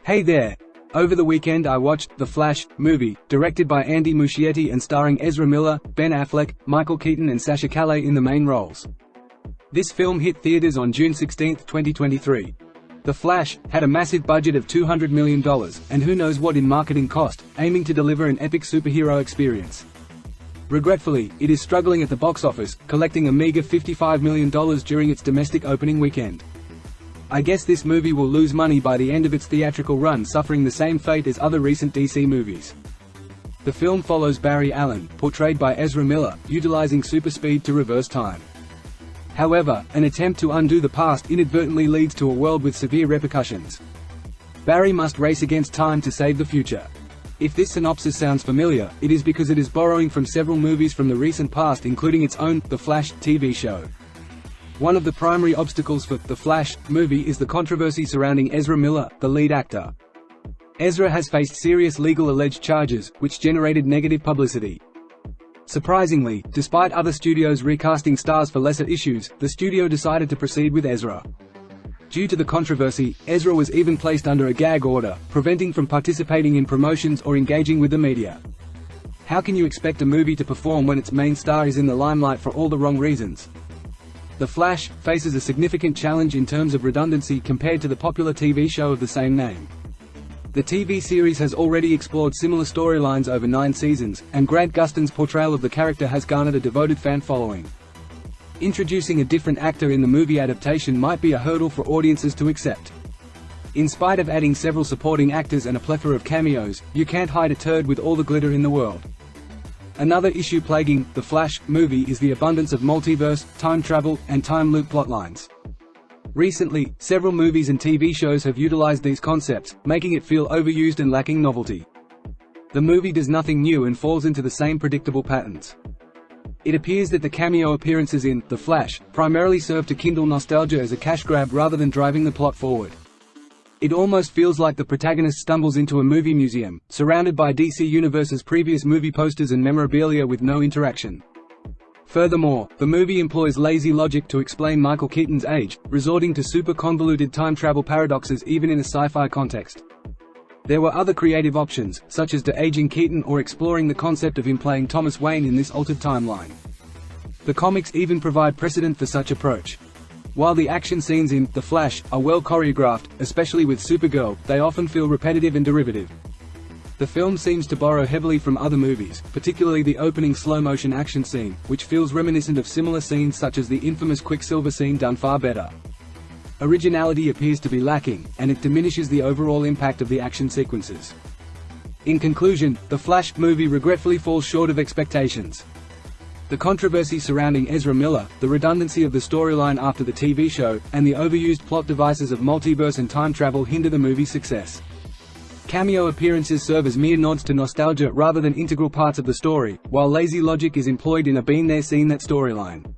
Hey there! Over the weekend I watched The Flash movie, directed by Andy Muschietti and starring Ezra Miller, Ben Affleck, Michael Keaton and Sasha Calle in the main roles. This film hit theaters on June 16, 2023. The Flash had a massive budget of $200 million, and who knows what in marketing cost, aiming to deliver an epic superhero experience. Regretfully, it is struggling at the box office, collecting a meager $55 million during its domestic opening weekend. I guess this movie will lose money by the end of its theatrical run, suffering the same fate as other recent DC movies. The film follows Barry Allen, portrayed by Ezra Miller, utilizing super speed to reverse time. However, an attempt to undo the past inadvertently leads to a world with severe repercussions. Barry must race against time to save the future. If this synopsis sounds familiar, it is because it is borrowing from several movies from the recent past, including its own The Flash TV show. One of the primary obstacles for The Flash movie is the controversy surrounding Ezra Miller, the lead actor. Ezra has faced serious legal alleged charges, which generated negative publicity. Surprisingly, despite other studios recasting stars for lesser issues, the studio decided to proceed with Ezra. Due to the controversy, Ezra was even placed under a gag order, preventing from participating in promotions or engaging with the media. How can you expect a movie to perform when its main star is in the limelight for all the wrong reasons? The Flash faces a significant challenge in terms of redundancy compared to the popular TV show of the same name. The TV series has already explored similar storylines over 9 seasons, and Grant Gustin's portrayal of the character has garnered a devoted fan following. Introducing a different actor in the movie adaptation might be a hurdle for audiences to accept. In spite of adding several supporting actors and a plethora of cameos, you can't hide a turd with all the glitter in the world. Another issue plaguing The Flash movie is the abundance of multiverse, time travel, and time loop plotlines. Recently, several movies and TV shows have utilized these concepts, making it feel overused and lacking novelty. The movie does nothing new and falls into the same predictable patterns. It appears that the cameo appearances in The Flash primarily serve to kindle nostalgia as a cash grab rather than driving the plot forward. It almost feels like the protagonist stumbles into a movie museum, surrounded by DC Universe's previous movie posters and memorabilia with no interaction. Furthermore, the movie employs lazy logic to explain Michael Keaton's age, resorting to super convoluted time travel paradoxes even in a sci-fi context. There were other creative options, such as de-aging Keaton or exploring the concept of him playing Thomas Wayne in this altered timeline. The comics even provide precedent for such approach. While the action scenes in The Flash are well choreographed, especially with Supergirl, they often feel repetitive and derivative. The film seems to borrow heavily from other movies, particularly the opening slow-motion action scene, which feels reminiscent of similar scenes such as the infamous Quicksilver scene done far better. Originality appears to be lacking, and it diminishes the overall impact of the action sequences. In conclusion, The Flash movie regretfully falls short of expectations. The controversy surrounding Ezra Miller, the redundancy of the storyline after the TV show, and the overused plot devices of multiverse and time travel hinder the movie's success. Cameo appearances serve as mere nods to nostalgia rather than integral parts of the story, while lazy logic is employed in a been there seen that storyline.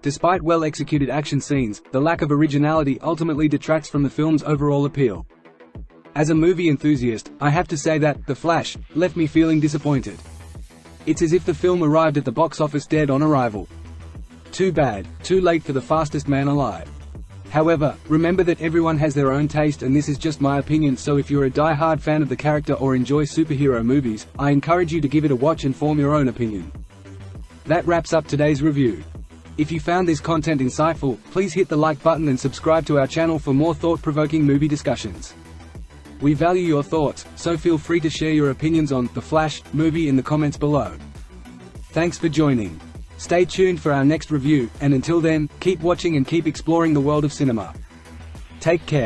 Despite well-executed action scenes, the lack of originality ultimately detracts from the film's overall appeal. As a movie enthusiast, I have to say that The Flash left me feeling disappointed. It's as if the film arrived at the box office dead on arrival. Too bad, too late for the fastest man alive. However, remember that everyone has their own taste, and this is just my opinion, so if you're a die-hard fan of the character or enjoy superhero movies, I encourage you to give it a watch and form your own opinion. That wraps up today's review. If you found this content insightful, please hit the like button and subscribe to our channel for more thought-provoking movie discussions. We value your thoughts, so feel free to share your opinions on The Flash movie in the comments below. Thanks for joining. Stay tuned for our next review, and until then, keep watching and keep exploring the world of cinema. Take care.